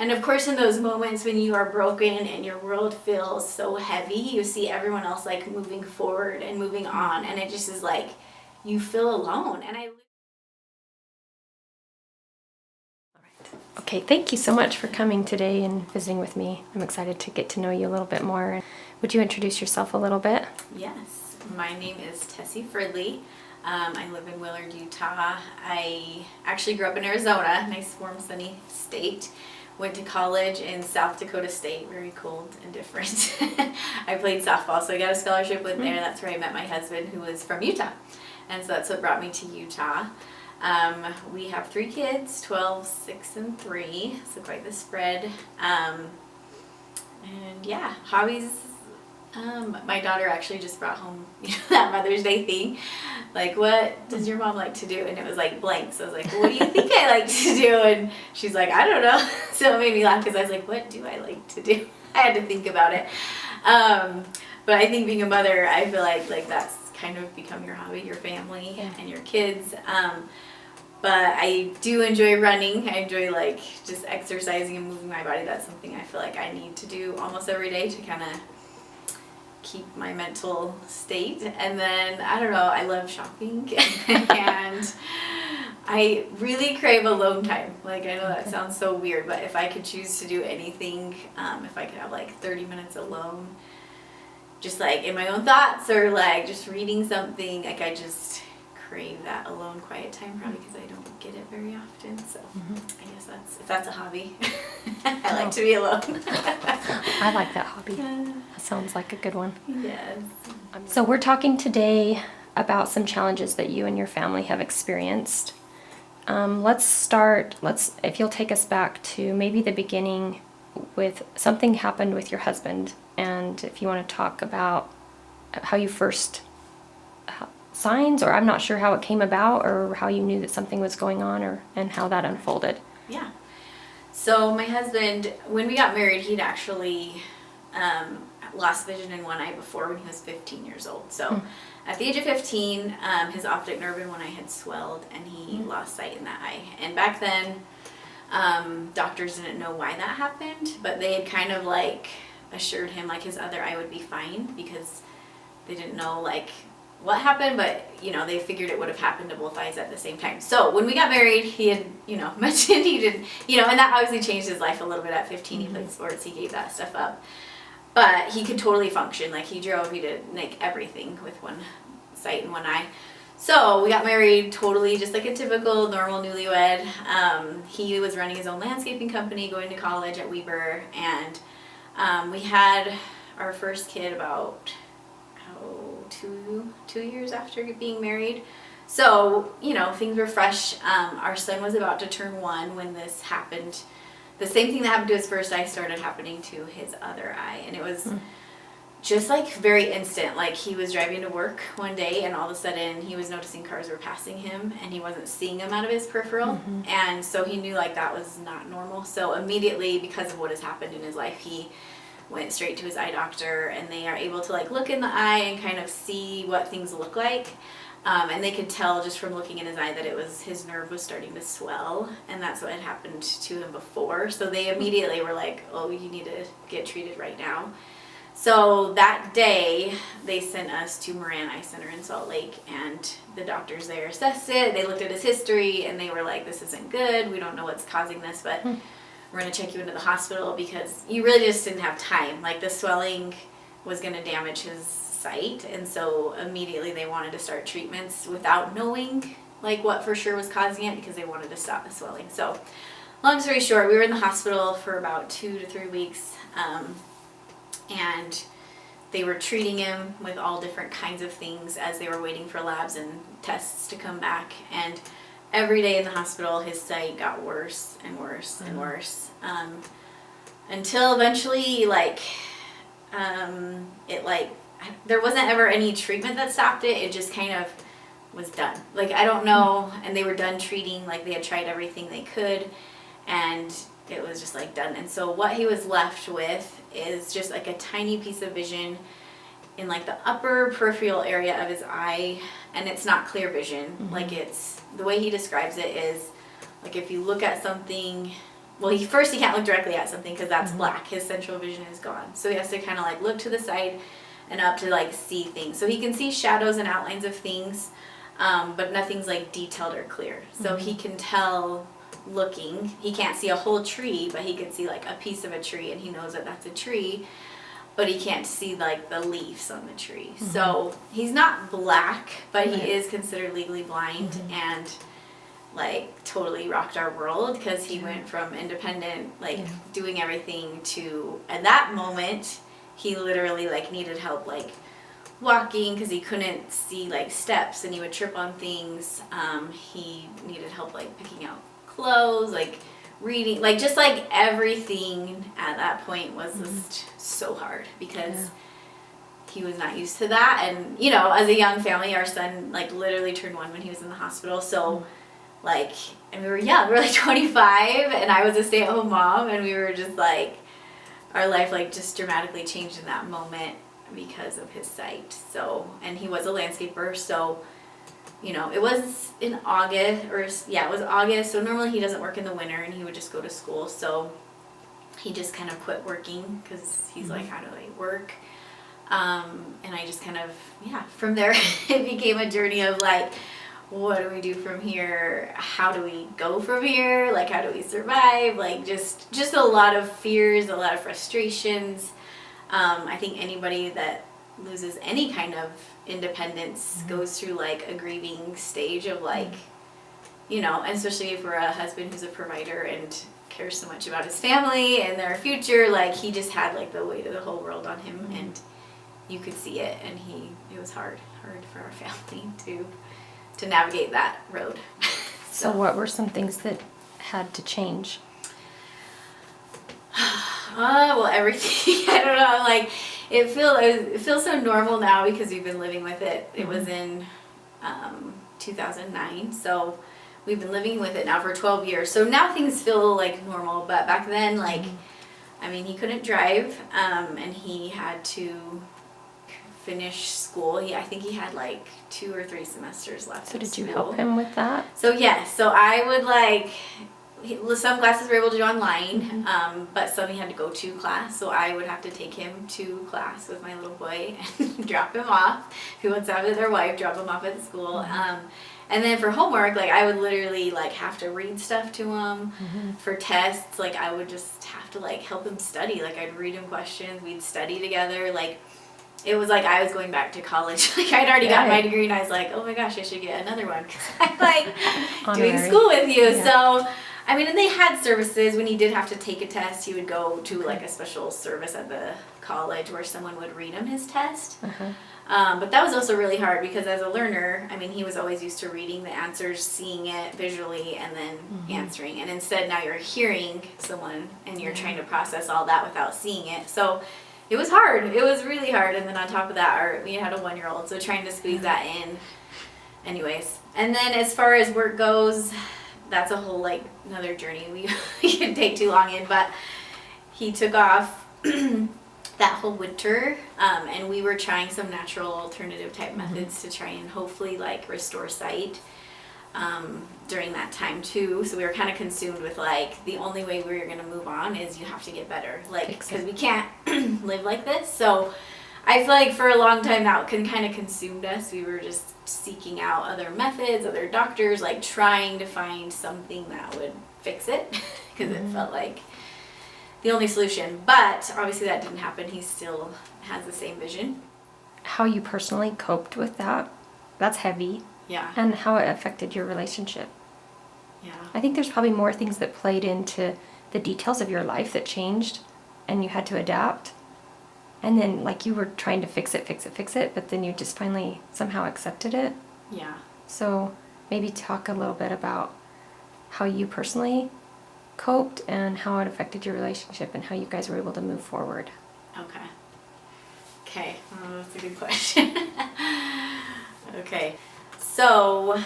And of course, in those moments when you are broken and your world feels so heavy, you see everyone else like moving forward and moving on, and it just is like you feel alone. And Okay, thank you so much for coming today and visiting with me. I'm excited to get to know you a little bit more. Would you introduce yourself a little bit? Yes, my name is Tessie Fridley. I live in Willard, Utah. I actually grew up in Arizona, nice warm sunny state. Went to college in South Dakota State, very cold and different. I played softball, so I got a scholarship with there. That's where I met my husband, who was from Utah. And so that's what brought me to Utah. We have 3 kids, 12, 6, and 3, so quite the spread. And yeah, hobbies. My daughter actually just brought home that Mother's Day thing. Like, what does your mom like to do? And it was like blank. So I was like, well, what do you think I like to do? And she's like, I don't know. So it made me laugh because I was like, what do I like to do? I had to think about it. But I think being a mother, I feel like that's kind of become your hobby, your family, and your kids. But I do enjoy running. I enjoy like just exercising and moving my body. That's something I feel like I need to do almost every day to kind of keep my mental state. And then I don't know, I love shopping and I really crave alone time. Like, I know that sounds so weird, but if I could choose to do anything, if I could have like 30 minutes alone, just like in my own thoughts or like just reading something, like I just crave that alone quiet time, probably because I don't get it very often. So I guess that's a hobby. I like to be alone. I like that hobby. That sounds like a good one. Yes. So we're talking today about some challenges that you and your family have experienced. If you'll take us back to maybe the beginning with something happened with your husband, and if you want to talk about how you first signs, or I'm not sure how it came about or how you knew that something was going on, and how that unfolded. Yeah. So my husband, when we got married, he'd actually lost vision in one eye before when he was 15 years old. So at the age of 15, his optic nerve in one eye had swelled and he lost sight in that eye. And back then, doctors didn't know why that happened, but they had kind of like assured him like his other eye would be fine because they didn't know like what happened, but they figured it would have happened to both eyes at the same time. So when we got married, he had mentioned he didn't, and that obviously changed his life a little bit. At 15 he played sports, he gave that stuff up, but he could totally function. Like he drove, he did like everything with one sight in one eye. So we got married totally just like a typical normal newlywed. He was running his own landscaping company, going to college at Weber, and we had our first kid about 2 years after being married. So, things were fresh. Our son was about to turn 1 when this happened. The same thing that happened to his first eye started happening to his other eye. And it was just like very instant. Like he was driving to work one day and all of a sudden he was noticing cars were passing him and he wasn't seeing them out of his peripheral. And so he knew like that was not normal. So immediately, because of what has happened in his life, he went straight to his eye doctor, and they are able to like look in the eye and kind of see what things look like. And they could tell just from looking in his eye that his nerve was starting to swell, and that's what had happened to him before. So they immediately were like, oh, you need to get treated right now. So that day they sent us to Moran Eye Center in Salt Lake, and the doctors there assessed it. They looked at his history and they were like, this isn't good. We don't know what's causing this, but we're going to check you into the hospital because you really just didn't have time. Like the swelling was going to damage his sight, and so immediately they wanted to start treatments without knowing like what for sure was causing it, because they wanted to stop the swelling. So long story short, we were in the hospital for about 2 to 3 weeks, and they were treating him with all different kinds of things as they were waiting for labs and tests to come back. And every day in the hospital, his sight got worse and worse and worse, until eventually, there wasn't ever any treatment that stopped it. It just kind of was done. Like, I don't know, and they were done treating. Like, they had tried everything they could, and it was just, like, done. And so what he was left with is just, like, a tiny piece of vision in, like, the upper peripheral area of his eye, and it's not clear vision. Like, it's, the way he describes it is, like, if you look at something well, he can't look directly at something because that's black. His central vision is gone. So he has to kind of like look to the side and up to like see things. So he can see shadows and outlines of things, but nothing's like detailed or clear. So he can tell looking. He can't see a whole tree, but he can see like a piece of a tree, and he knows that that's a tree, but he can't see like the leaves on the tree. So he's not black, but he is considered legally blind, and like totally rocked our world because he went from independent, like doing everything, to at that moment he literally like needed help like walking because he couldn't see like steps and he would trip on things. He needed help like picking out clothes, like reading, like just like everything at that point was just so hard because he was not used to that. And you know, as a young family, our son like literally turned 1 when he was in the hospital, so like, and we were young, we were like 25, and I was a stay-at-home mom, and we were just like, our life like just dramatically changed in that moment because of his sight. So, and he was a landscaper, so you know, it was in August, or yeah, it was August, so normally he doesn't work in the winter and he would just go to school, so he just kind of quit working because he's like, how do I work? And I just kind of, from there it became a journey of like, what do we do from here? How do we go from here? Like, how do we survive? Like, just a lot of fears, a lot of frustrations. I think anybody that loses any kind of independence goes through like a grieving stage of like, you know, especially if we're a husband who's a provider and cares so much about his family and their future, like he just had like the weight of the whole world on him, and you could see it, and it was hard for our family to navigate that road. So what were some things that had to change? Well, everything. I don't know. Like, it feels so normal now because we've been living with it. It was in 2009, so we've been living with it now for 12 years. So now things feel like normal, but back then, like, I mean, he couldn't drive, and he had to finish school. I think he had like 2 or 3 semesters left. So did you help him with that? So yes, so I would like, some classes were able to do online, but some he had to go to class, so I would have to take him to class with my little boy and drop him off. If he wants to have with their wife, drop him off at school. And then for homework, like I would literally like have to read stuff to him. For tests, like I would just have to like help him study. Like I'd read him questions, we'd study together. Like it was like I was going back to college. Like I'd already got my degree, and I was like, oh my gosh, I should get another one because I like doing school with you. So I mean, and they had services. When he did have to take a test, he would go to like a special service at the college where someone would read him his test. But that was also really hard because as a learner, I mean, he was always used to reading the answers, seeing it visually, and then answering. And instead, now you're hearing someone and you're trying to process all that without seeing it. So it was hard. It was really hard. And then on top of that, we had a 1-year-old, so trying to squeeze that in. Anyways, and then as far as work goes, that's a whole like another journey we can take too long in. But he took off that whole winter, and we were trying some natural alternative type methods to try and hopefully like restore sight during that time too. So we were kind of consumed with like the only way we were going to move on is you have to get better, like because we can't live like this. So I feel like for a long time that kind of consumed us. We were just seeking out other methods, other doctors, like trying to find something that would fix it because it felt like the only solution. But obviously that didn't happen. He still has the same vision. How you personally coped with that, that's heavy. Yeah. And how it affected your relationship. Yeah. I think there's probably more things that played into the details of your life that changed and you had to adapt. And then like you were trying to fix it, but then you just finally somehow accepted it. Yeah. So maybe talk a little bit about how you personally coped and how it affected your relationship and how you guys were able to move forward. Okay. Oh, that's a good question. Okay. So,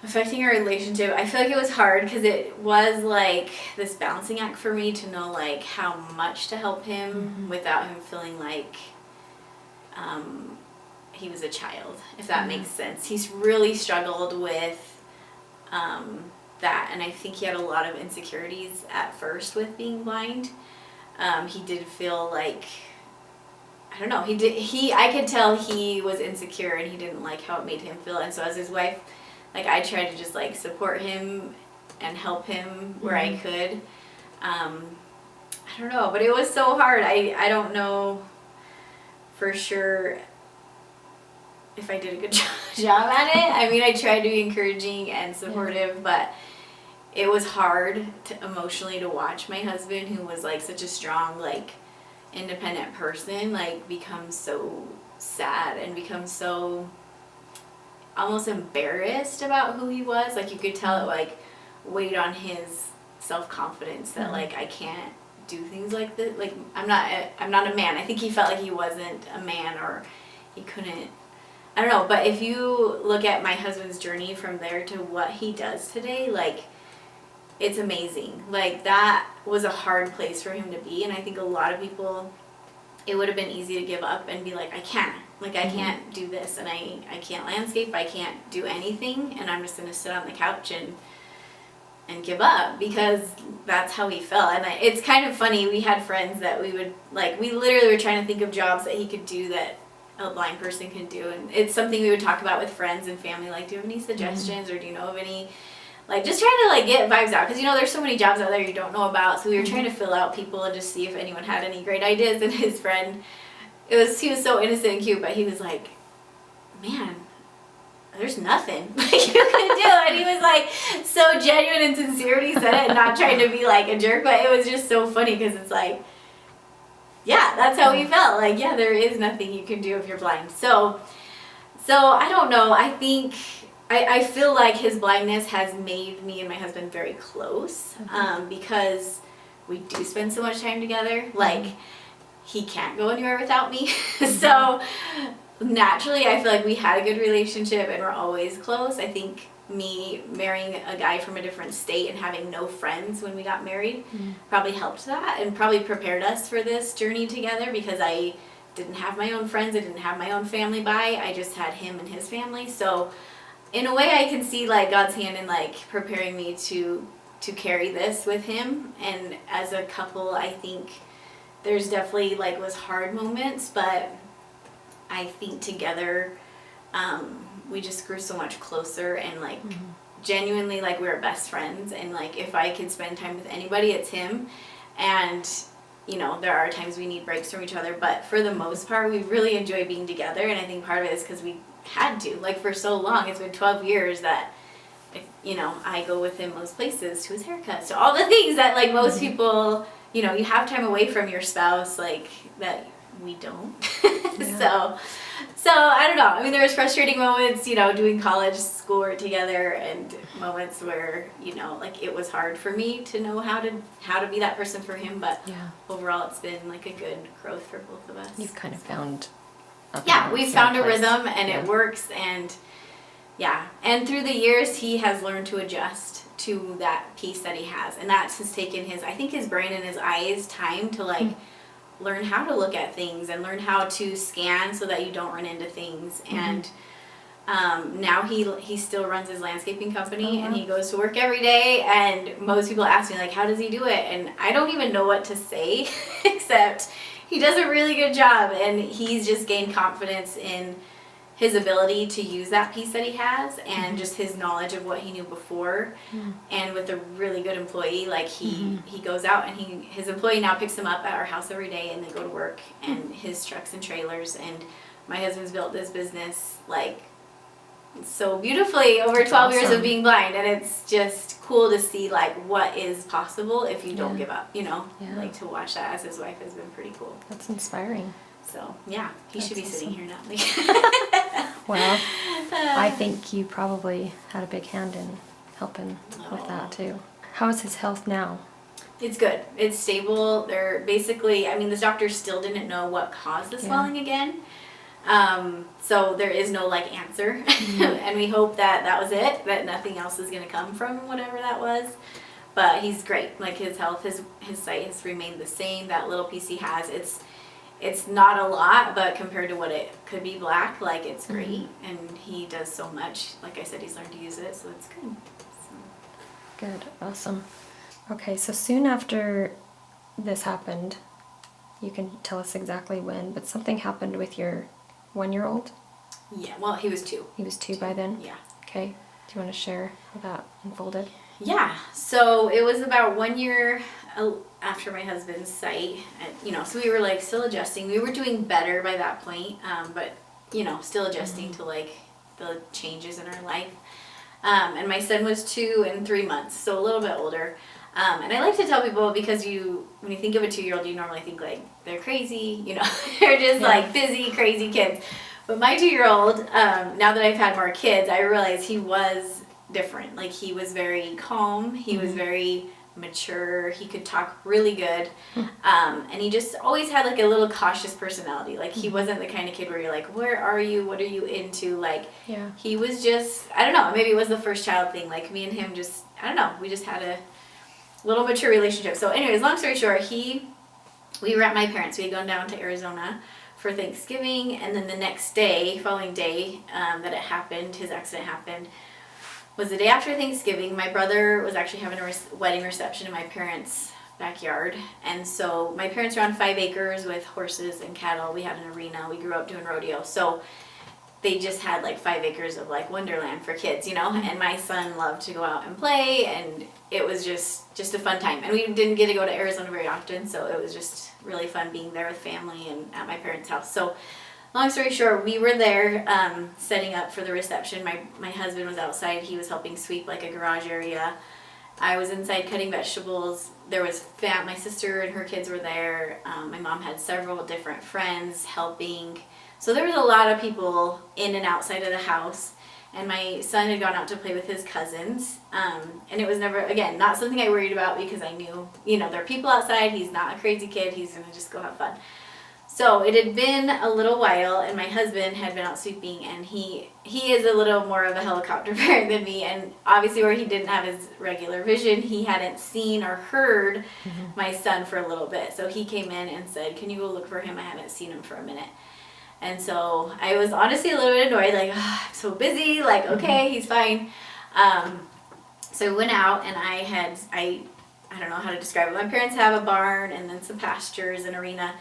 affecting our relationship, I feel like it was hard because it was like this balancing act for me to know like how much to help him without him feeling like he was a child, if that makes sense. He's really struggled with that, and I think he had a lot of insecurities at first with being blind. He did feel like, I don't know, I could tell he was insecure and he didn't like how it made him feel. And so as his wife, like, I tried to just like support him and help him where I could. I don't know, but it was so hard. I don't know for sure if I did a good job at it. I mean, I tried to be encouraging and supportive, but it was hard emotionally to watch my husband, who was like such a strong, like, independent person, like, become so sad and become so almost embarrassed about who he was. Like, you could tell it like weighed on his self-confidence that like, I can't do things like this. Like, I'm not a man. I think he felt like he wasn't a man, or he couldn't, I don't know. But if you look at my husband's journey from there to what he does today, like, it's amazing. Like, that was a hard place for him to be, and I think a lot of people, it would have been easy to give up and be like, I can't do this, and I can't landscape, I can't do anything, and I'm just gonna sit on the couch and give up, because that's how he felt. And it's kind of funny, we had friends that we would, like, we literally were trying to think of jobs that he could do that a blind person can do, and it's something we would talk about with friends and family, like, do you have any suggestions, or do you know of any, like, just trying to like get vibes out, because there's so many jobs out there you don't know about. So we were trying to fill out people and just see if anyone had any great ideas. And his friend, he was so innocent and cute, but he was like, man, there's nothing like you can do. And he was like so genuine and sincere when he said it, and not trying to be like a jerk, but it was just so funny, because it's like, yeah, that's how he felt. Like, yeah, there is nothing you can do if you're blind. So I don't know. I think I feel like his blindness has made me and my husband very close, because we do spend so much time together. Like, he can't go anywhere without me. So naturally, I feel like we had a good relationship and we're always close. I think me marrying a guy from a different state and having no friends when we got married probably helped that, and probably prepared us for this journey together, because I didn't have my own friends, I didn't have my own family I just had him and his family. So in a way, I can see like God's hand in like preparing me to carry this with him. And as a couple, I think there's definitely like was hard moments, but I think together we just grew so much closer, and like genuinely, like, we're best friends. And like, if I can spend time with anybody, it's him. And there are times we need breaks from each other, but for the most part, we really enjoy being together. And I think part of it is because we had to, like, for so long. It's been 12 years that, I go with him most places, to his haircuts, to all the things that, like, most people, you have time away from your spouse, like, that we don't. Yeah. So I don't know. I mean, there was frustrating moments, doing college schoolwork together, and moments where, like, it was hard for me to know how to be that person for him. But overall, it's been like a good growth for both of us. You've kind of found we've found a rhythm, and it works. And and through the years, he has learned to adjust to that piece that he has, and that has taken his brain and his eyes time to like learn how to look at things and learn how to scan so that you don't run into things. And now he still runs his landscaping company, and he goes to work every day. And most people ask me, like, how does he do it? And I don't even know what to say except he does a really good job, and he's just gained confidence in his ability to use that piece that he has, and just his knowledge of what he knew before. And with a really good employee, like, he goes out, and his employee now picks him up at our house every day, and they go to work, and his trucks and trailers. And my husband's built this business like so beautifully over 12 years of being blind, and it's just cool to see like what is possible if you don't give up, like, to watch that as his wife has been pretty cool. That's inspiring. So he should be sitting here now. Well, I think you probably had a big hand in helping with that too. How is his health now? It's good. It's stable. They're basically, the doctors still didn't know what caused the swelling again. So there is no like answer. And we hope that was it, that nothing else is going to come from whatever that was. But he's great. Like, his health, his sight has remained the same. That little piece he has, it's not a lot, but compared to what it could be black, like, it's great. And he does so much. Like I said, he's learned to use it, so it's good. Good. Awesome. Okay, so soon after this happened, you can tell us exactly when, but something happened with your 1-year-old? Yeah, well, he was 2. He was 2 by then? Yeah. Okay. Do you want to share how that unfolded? Yeah, so it was about 1 year after my husband's sight, so we were like still adjusting. We were doing better by that point, but still adjusting to like the changes in our life. And my son was 2 and 3 months, so a little bit older. And I like to tell people, because when you think of a 2-year-old, you normally think like they're crazy, they're just like busy, crazy kids. But my 2-year-old, now that I've had more kids, I realize he was different. Like, he was very calm, he was very mature, he could talk really good, and he just always had like a little cautious personality. Like, he wasn't the kind of kid where you're like, where are you, what are you into? Like, he was just, I don't know, maybe it was the first child thing. Like, me and him just, I don't know, we just had a little mature relationship. So anyways, long story short, we were at my parents'. We had gone down to Arizona for Thanksgiving, and then the following day that it happened, his accident happened, was the day after Thanksgiving. My brother was actually having a wedding reception in my parents' backyard. And so my parents were on 5 acres with horses and cattle. We had an arena. We grew up doing rodeo. So they just had like 5 acres of like wonderland for kids, and my son loved to go out and play, and it was just a fun time. And we didn't get to go to Arizona very often, so it was just really fun being there with family and at my parents' house. So long story short, we were there setting up for the reception. My husband was outside. He was helping sweep like a garage area. I was inside cutting vegetables. There was my sister and her kids were there. My mom had several different friends helping. So there was a lot of people in and outside of the house. And my son had gone out to play with his cousins. And it was never, again, not something I worried about, because I knew, there are people outside. He's not a crazy kid. He's going to just go have fun. So it had been a little while, and my husband had been out sweeping, and he is a little more of a helicopter parent than me, and obviously where he didn't have his regular vision, he hadn't seen or heard my son for a little bit. So he came in and said, can you go look for him? I haven't seen him for a minute. And so I was honestly a little bit annoyed, like, I'm so busy, like, okay, he's fine. So I went out, and I don't know how to describe it. My parents have a barn and then some pastures and arena.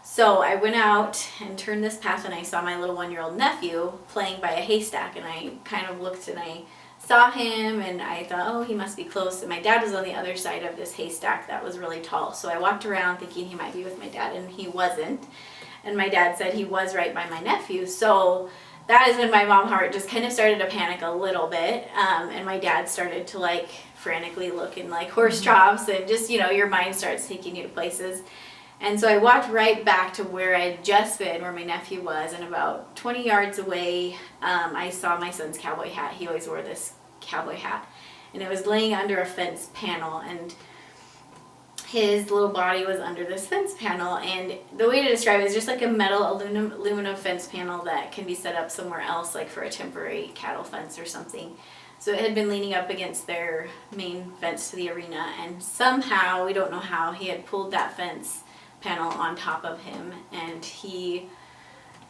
So I went out and turned this path, and I saw my little 1-year-old nephew playing by a haystack, and I kind of looked and I saw him, and I thought, oh, he must be close. And my dad was on the other side of this haystack that was really tall. So I walked around thinking he might be with my dad, and he wasn't. And my dad said he was right by my nephew. So that is when my mom heart just kind of started to panic a little bit. And my dad started to like frantically look in like horse troughs, and just, your mind starts taking you to places. And so I walked right back to where I had just been, where my nephew was, and about 20 yards away, I saw my son's cowboy hat. He always wore this cowboy hat. And it was laying under a fence panel, and his little body was under this fence panel. And the way to describe it is just like a metal aluminum fence panel that can be set up somewhere else, like for a temporary cattle fence or something. So it had been leaning up against their main fence to the arena, and somehow, we don't know how, he had pulled that fence panel on top of him, and he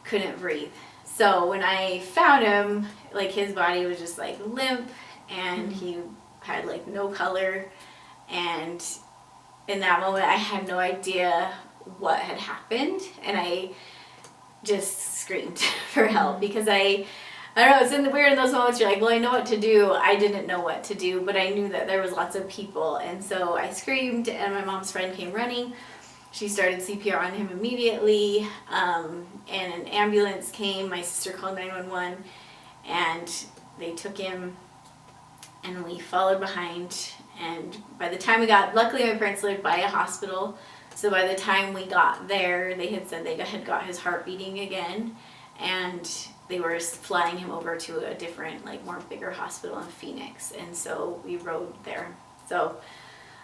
couldn't breathe. So when I found him, like, his body was just like limp, and he had like no color, and in that moment I had no idea what had happened, and I just screamed for help, because I don't know, it's weird in those moments. You're like, well, I know what to do. I didn't know what to do, but I knew that there was lots of people, and so I screamed, and my mom's friend came running. She started CPR on him immediately, and an ambulance came. My sister called 911, and they took him, and we followed behind. And by the time we luckily my parents lived by a hospital, so by the time we got there, they had said they had got his heart beating again, and they were flying him over to a different, like, more bigger hospital in Phoenix. And so we rode there. So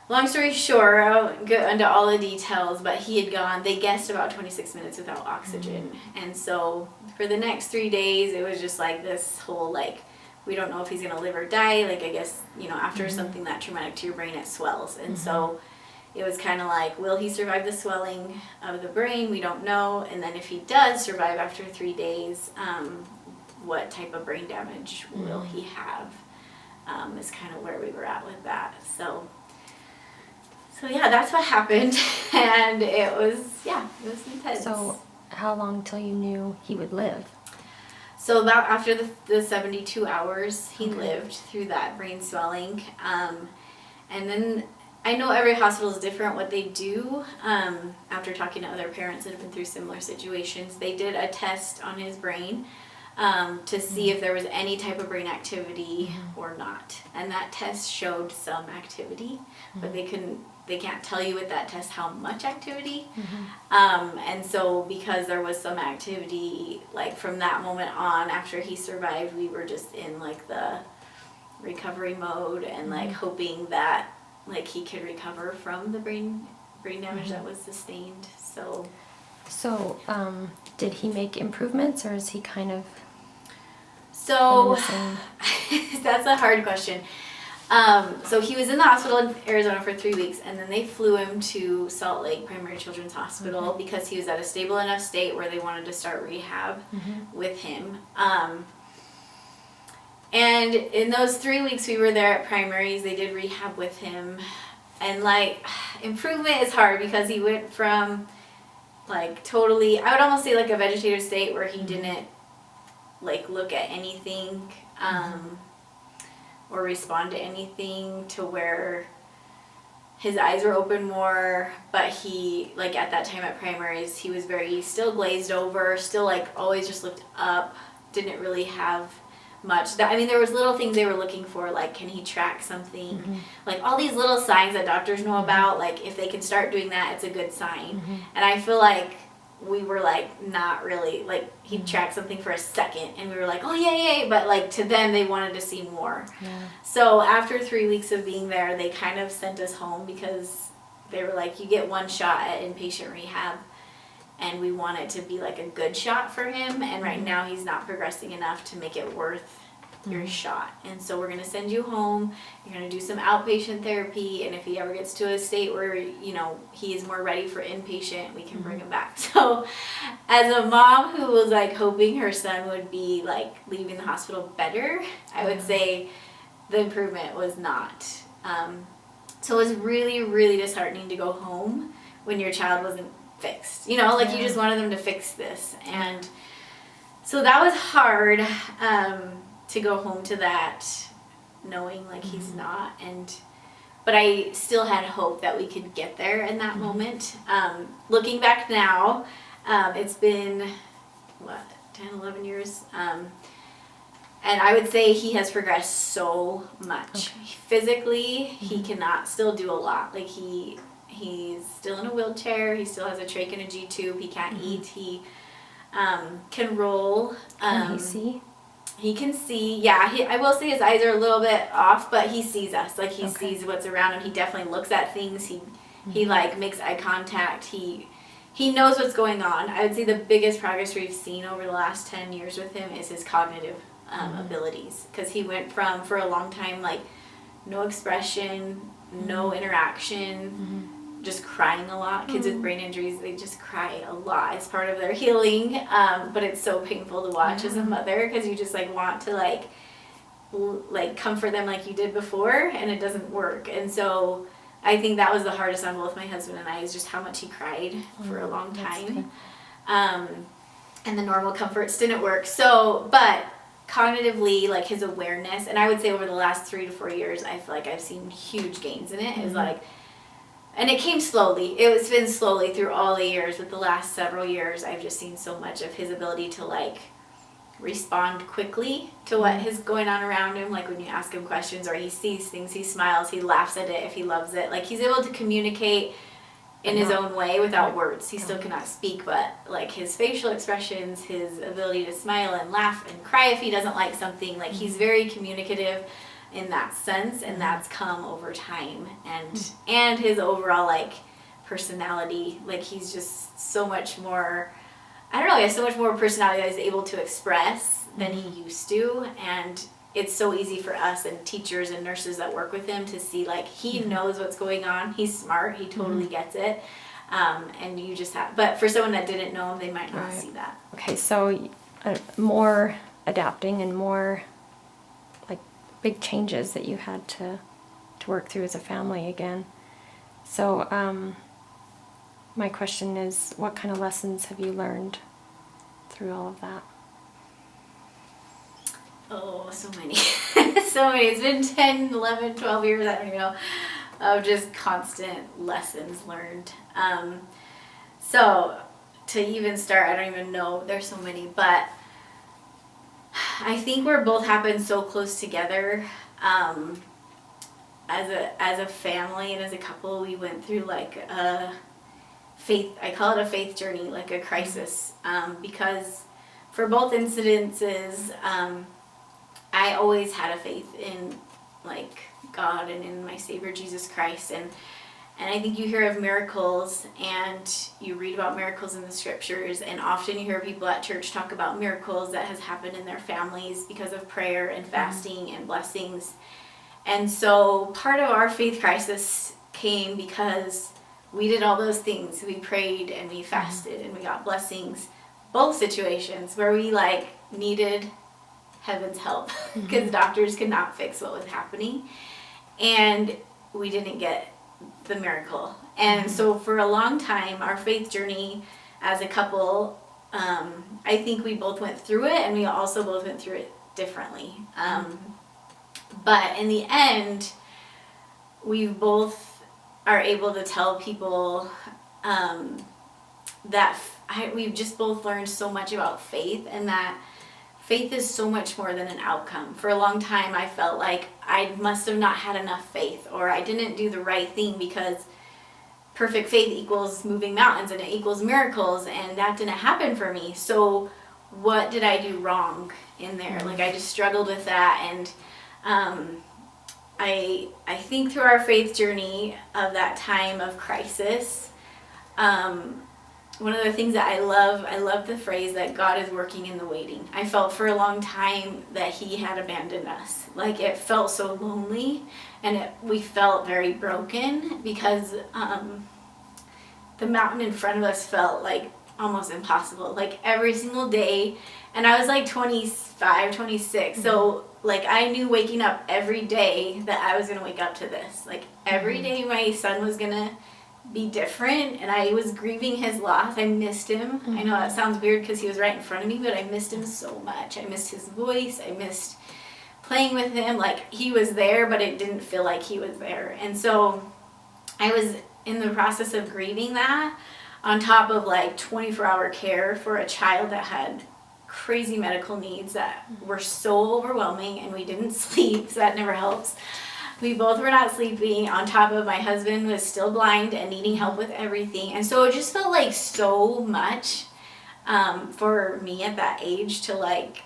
long story short, I won't go into all the details, but he had gone, they guessed, about 26 minutes without oxygen. And so for the next 3 days, it was just like this whole, like, we don't know if he's going to live or die. Like, I guess, after something that traumatic to your brain, it swells. And so it was kind of like, will he survive the swelling of the brain? We don't know. And then if he does survive after 3 days, what type of brain damage will he have? is kind of where we were at with that. So yeah, that's what happened, and it was intense. So how long till you knew he would live? So about after the 72 hours, he lived through that brain swelling. And then I know every hospital is different what they do. After talking to other parents that have been through similar situations, they did a test on his brain to see if there was any type of brain activity or not. And that test showed some activity, but they can't tell you with that test how much activity. And so because there was some activity, like from that moment on, after he survived, we were just in like the recovery mode and like hoping that like he could recover from the brain damage that was sustained. So did he make improvements, or is he kind of So that's a hard question. So he was in the hospital in Arizona for 3 weeks, and then they flew him to Salt Lake Primary Children's Hospital because he was at a stable enough state where they wanted to start rehab with him. And in those 3 weeks we were there at primaries, they did rehab with him. And like, improvement is hard because he went from like totally, I would almost say like a vegetative state where he didn't like look at anything or respond to anything, to where his eyes were open more, but he, like at that time at primaries, he was very still glazed over, still like always just looked up, didn't really have much. I mean, there was little things they were looking for, like can he track something, like all these little signs that doctors know about, like if they can start doing that, it's a good sign. And I feel like we were like not really, like he'd track something for a second and we were like, oh yay, but like to them they wanted to see more. So after 3 weeks of being there, they kind of sent us home because they were like, you get one shot at inpatient rehab, and we want it to be like a good shot for him, and right now he's not progressing enough to make it worth your shot. And so we're going to send you home, you're going to do some outpatient therapy, and if he ever gets to a state where, you know, he is more ready for inpatient, we can bring him back. So as a mom who was like hoping her son would be like leaving the hospital better, I would say the improvement was not. So it was really, really disheartening to go home when your child wasn't fixed. You know, like you just wanted them to fix this. And so that was hard to go home to that, knowing like he's not. But I still had hope that we could get there in that moment. Looking back now, it's been, 10, 11 years. And I would say he has progressed so much. Physically, he cannot still do a lot. Like he's still in a wheelchair. He still has a trach and a G-tube. He can't eat. He can roll. Can he see? He can see. Yeah, I will say his eyes are a little bit off, but he sees us. Like he sees what's around him. He definitely looks at things. He like makes eye contact. He knows what's going on. I would say the biggest progress we've seen over the last 10 years with him is his cognitive abilities, because he went from, for a long time, like no expression, no interaction, just crying a lot. Kids with brain injuries, they just cry a lot. It's part of their healing, but it's so painful to watch as a mother, because you just like want to like comfort them like you did before, and it doesn't work. And so I think that was the hardest on both my husband and I, is just how much he cried for a long time. And the normal comforts didn't work. So, but cognitively, like his awareness, and I would say over the last 3 to 4 years, I feel like I've seen huge gains in it. Is like, and it came slowly. It's been slowly through all the years, but the last several years, I've just seen so much of his ability to like respond quickly to what is going on around him. Like when you ask him questions or he sees things, he smiles, he laughs at it if he loves it. Like he's able to communicate in his own way without words. He still cannot speak, but like his facial expressions, his ability to smile and laugh and cry if he doesn't like something, like he's very communicative in that sense, and that's come over time. And his overall like personality, like he's just so much more, I don't know, he has so much more personality that he's able to express than he used to. And it's so easy for us and teachers and nurses that work with him to see like he knows what's going on. He's smart. He totally gets it. And you just have, but for someone that didn't know him, they might not see that. Okay, so more adapting and more like big changes that you had to work through as a family again. So my question is, what kind of lessons have you learned through all of that? Oh, so many. So many. It's been 10, 11, 12 years, I don't even know, of just constant lessons learned. So to even start, I don't even know, there's so many, but I think we're both happened so close together. As a family and as a couple, we went through like a faith, I call it a faith journey, like a crisis, because for both incidences, I always had a faith in like God and in my Savior Jesus Christ, and I think you hear of miracles and you read about miracles in the scriptures, and often you hear people at church talk about miracles that has happened in their families because of prayer and fasting and blessings. And so part of our faith crisis came because we did all those things. We prayed and we fasted and we got blessings. Both situations where we like needed heaven's help because doctors could not fix what was happening. And we didn't get the miracle. And so for a long time, our faith journey as a couple, I think we both went through it, and we also both went through it differently. But in the end, we both are able to tell people that we've just both learned so much about faith, and that faith is so much more than an outcome. For a long time, I felt like I must have not had enough faith, or I didn't do the right thing, because perfect faith equals moving mountains and it equals miracles, and that didn't happen for me. So what did I do wrong in there? Like, I just struggled with that. And I think through our faith journey of that time of crisis, one of the things that I love the phrase that God is working in the waiting. I felt for a long time that He had abandoned us. Like, it felt so lonely, and we felt very broken because the mountain in front of us felt like almost impossible. Like, every single day, and I was like 25, 26, so like I knew waking up every day that I was going to wake up to this. Like, every day my son was going to be different, and I was grieving his loss. I missed him. I know that sounds weird because he was right in front of me, but I missed him so much. I missed his voice. I missed playing with him. Like, he was there, but it didn't feel like he was there. And so I was in the process of grieving that, on top of like 24-hour care for a child that had crazy medical needs that were so overwhelming, and we didn't sleep, so that never helps. We both were not sleeping, on top of my husband was still blind and needing help with everything. And so it just felt like so much for me at that age to like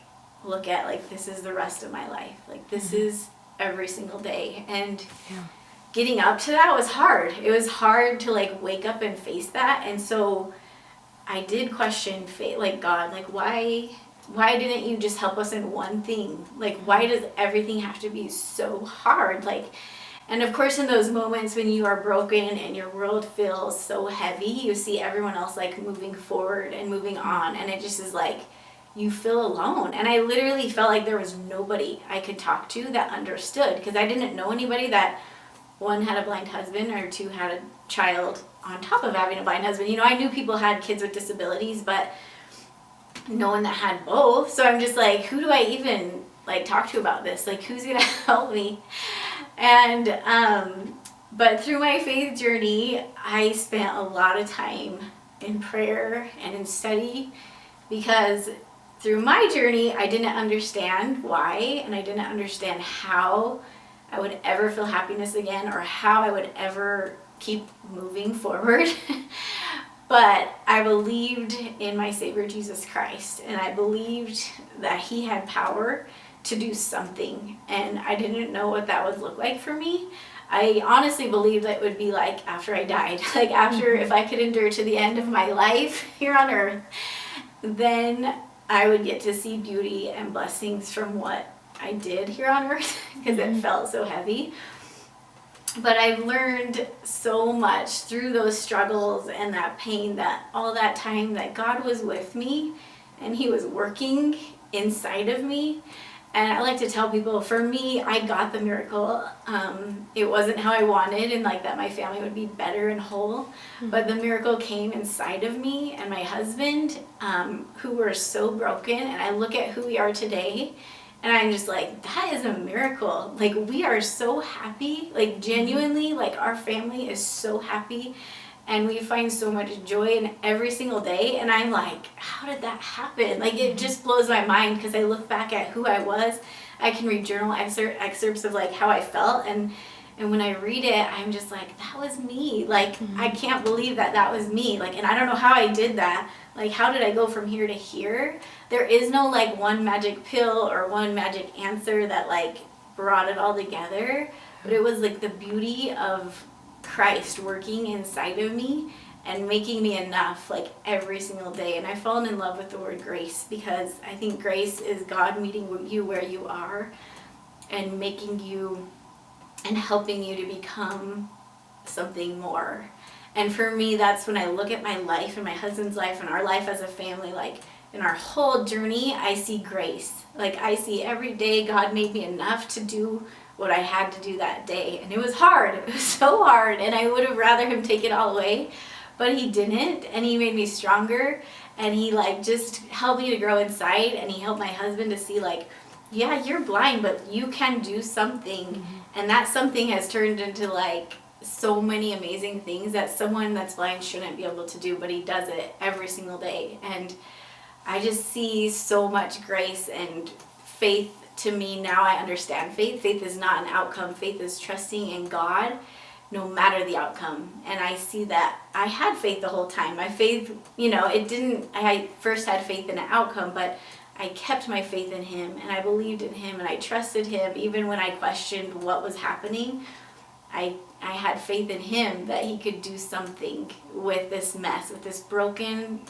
look at, like, this is the rest of my life. Like, this is every single day. And getting up to that was hard. It was hard to like wake up and face that. And so I did question fate, like, God, like, why didn't you just help us in one thing? Like, why does everything have to be so hard? Like, and of course, in those moments when you are broken and your world feels so heavy, you see everyone else like moving forward and moving on, and it just is like, you feel alone. And I literally felt like there was nobody I could talk to that understood, because I didn't know anybody that, one, had a blind husband, or two, had a child on top of having a blind husband. You know, I knew people had kids with disabilities, but no one that had both. So I'm just like, who do I even like talk to about this? Like, who's gonna help me? And but through my faith journey, I spent a lot of time in prayer and in study, because through my journey, I didn't understand why, and I didn't understand how I would ever feel happiness again, or how I would ever keep moving forward. But I believed in my Savior Jesus Christ, and I believed that He had power to do something, and I didn't know what that would look like for me. I honestly believed that it would be like after I died, like after, if I could endure to the end of my life here on earth, then I would get to see beauty and blessings from what I did here on earth, because it felt so heavy. But I've learned so much through those struggles and that pain, that all that time, that God was with me and He was working inside of me. And I like to tell people, for me, I got the miracle. It wasn't how I wanted, and like that my family would be better and whole. But the miracle came inside of me and my husband, who were so broken. And I look at who we are today, and I'm just like, that is a miracle. Like, we are so happy. Like, genuinely, like, our family is so happy. And we find so much joy in every single day. And I'm like, how did that happen? Like, it just blows my mind, because I look back at who I was. I can read journal excerpts of like how I felt. And when I read it, I'm just like, that was me. Like, I can't believe that was me. Like, and I don't know how I did that. Like, how did I go from here to here? There is no like one magic pill or one magic answer that like brought it all together. But it was like the beauty of Christ working inside of me and making me enough like every single day. And I've fallen in love with the word grace, because I think grace is God meeting you where you are and making you and helping you to become something more. And for me, that's when I look at my life and my husband's life and our life as a family, like in our whole journey, I see grace. Like, I see every day God made me enough to do what I had to do that day. And it was hard. It was so hard. And I would have rather him take it all away, but he didn't. And he made me stronger. And he like just helped me to grow inside. And he helped my husband to see like, yeah, you're blind, but you can do something. And that something has turned into like so many amazing things that someone that's blind shouldn't be able to do, but he does it every single day. And I just see so much grace and faith. To me now, I understand faith. Faith is not an outcome. Faith is trusting in God no matter the outcome. And I see that I had faith the whole time. My faith, I first had faith in an outcome, but I kept my faith in him, and I believed in him, and I trusted him even when I questioned what was happening. I had faith in him that he could do something with this mess, with this broken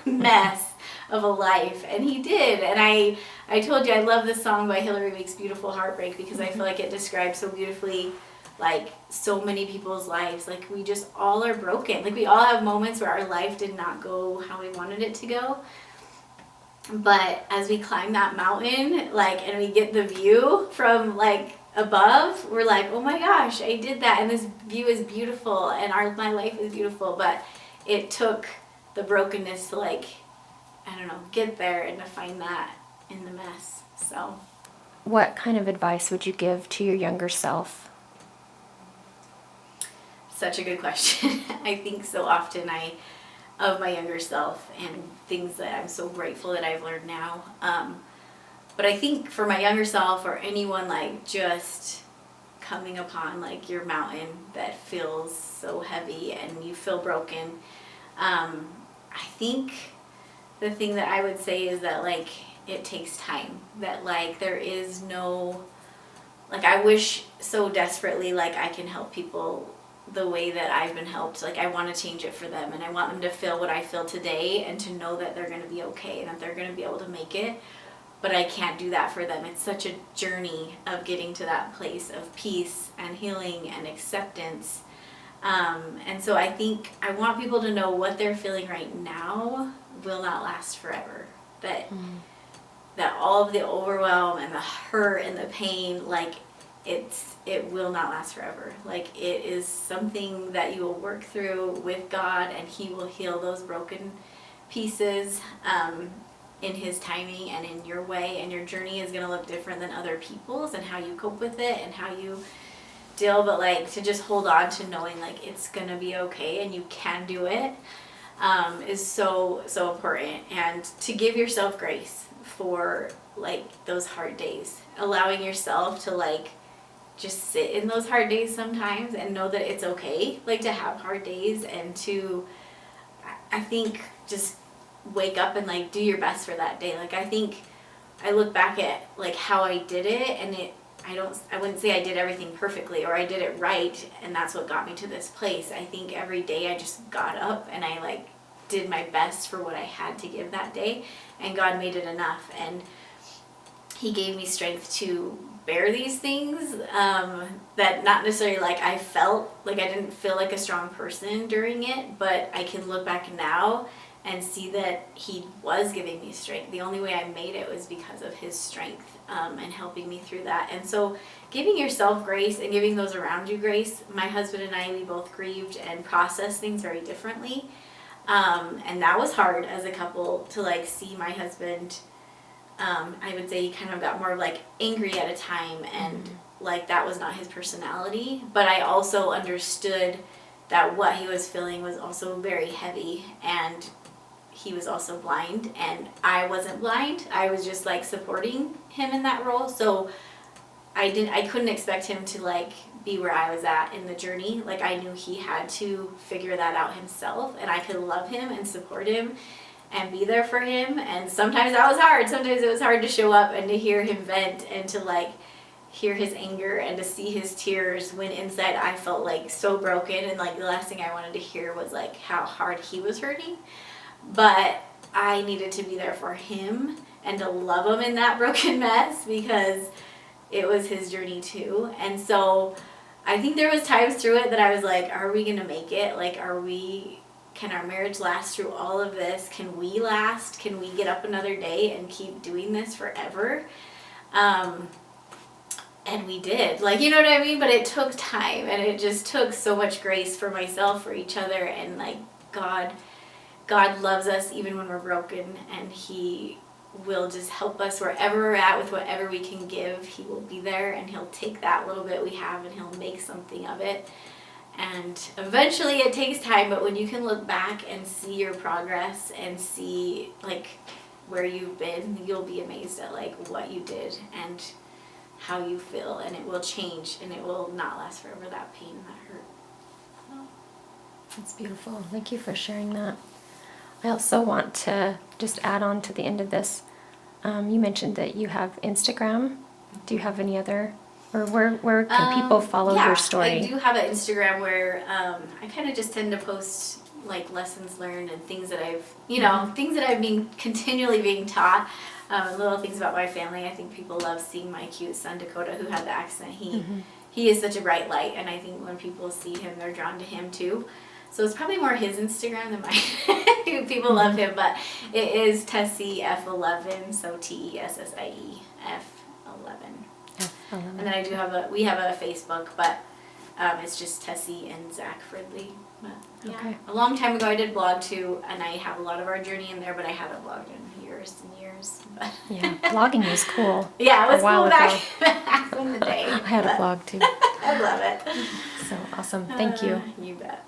mess of a life. And he did. And I told you, I love this song by Hillary Weeks, Beautiful Heartbreak, because I feel like it describes so beautifully like so many people's lives. Like, we just all are broken. Like, we all have moments where our life did not go how we wanted it to go. But as we climb that mountain, like, and we get the view from like above, we're like, oh my gosh, I did that, and this view is beautiful, and my life is beautiful. But it took the brokenness to like, I don't know, get there and to find that in the mess. So, what kind of advice would you give to your younger self? Such a good question. I think so often of my younger self and things that I'm so grateful that I've learned now. But I think for my younger self, or anyone like just coming upon like your mountain that feels so heavy and you feel broken, I think the thing that I would say is that like it takes time. That like there is no, like, I wish so desperately like I can help people the way that I've been helped. Like, I want to change it for them, and I want them to feel what I feel today and to know that they're going to be okay and that they're going to be able to make it. But I can't do that for them. It's such a journey of getting to that place of peace and healing and acceptance. And so I think I want people to know what they're feeling right now will not last forever. That all of the overwhelm and the hurt and the pain, like, it will not last forever. Like, it is something that you will work through with God, and he will heal those broken pieces in his timing and in your way. And your journey is going to look different than other people's, and how you cope with it and how you deal. But like, to just hold on to knowing like it's going to be okay and you can do it is so important. And to give yourself grace for like those hard days, allowing yourself to like just sit in those hard days sometimes and know that it's okay, like, to have hard days, and to, I think, just wake up and like do your best for that day. Like, I think I look back at like how I did it, and I wouldn't say I did everything perfectly or I did it right and that's what got me to this place. I think every day I just got up and I like did my best for what I had to give that day, and God made it enough, and he gave me strength to bear these things that not necessarily like I felt like I didn't feel like a strong person during it, but I can look back now and see that he was giving me strength. The only way I made it was because of his strength, and helping me through that. And so giving yourself grace and giving those around you grace. My husband and I, we both grieved and processed things very differently. And that was hard as a couple to like see my husband. I would say he kind of got more like angry at a time, and like that was not his personality. But I also understood that what he was feeling was also very heavy, and he was also blind, and I wasn't blind. I was just like supporting him in that role. So I couldn't expect him to like be where I was at in the journey. Like I knew he had to figure that out himself, and I could love him and support him and be there for him. And sometimes that was hard. Sometimes it was hard to show up and to hear him vent and to like hear his anger and to see his tears when inside I felt like so broken, and like the last thing I wanted to hear was like how hard he was hurting. But I needed to be there for him and to love him in that broken mess, because it was his journey too. And so I think there was times through it that I was like, are we gonna make it? Like, can our marriage last through all of this? Can we last? Can we get up another day and keep doing this forever? And we did, like, you know what I mean? But it took time, and it just took so much grace for myself, for each other, and like God loves us even when we're broken, and he will just help us wherever we're at with whatever we can give. He will be there, and he'll take that little bit we have and he'll make something of it. And eventually it takes time, but when you can look back and see your progress and see like where you've been, you'll be amazed at like what you did and how you feel, and it will change, and it will not last forever, that pain, that hurt. That's beautiful. Thank you for sharing that. I also want to just add on to the end of this. You mentioned that you have Instagram. Do you have any other, or where can people follow your story? I do have an Instagram where I kind of just tend to post like lessons learned and things that I've, things that I've been continually being taught. Little things about my family. I think people love seeing my cute son Dakota, who had the accident. He is such a bright light, and I think when people see him, they're drawn to him too. So it's probably more his Instagram than mine. People love him, but it is Tessie F11, so TESSIE F11. And then we have a Facebook, but it's just Tessie and Zach Fridley. But yeah, okay. A long time ago I did blog too, and I have a lot of our journey in there, but I haven't blogged in years and years. But yeah, blogging was cool. Yeah, it was cool back in the day. I had a blog too. I love it. So awesome. Thank you. You bet.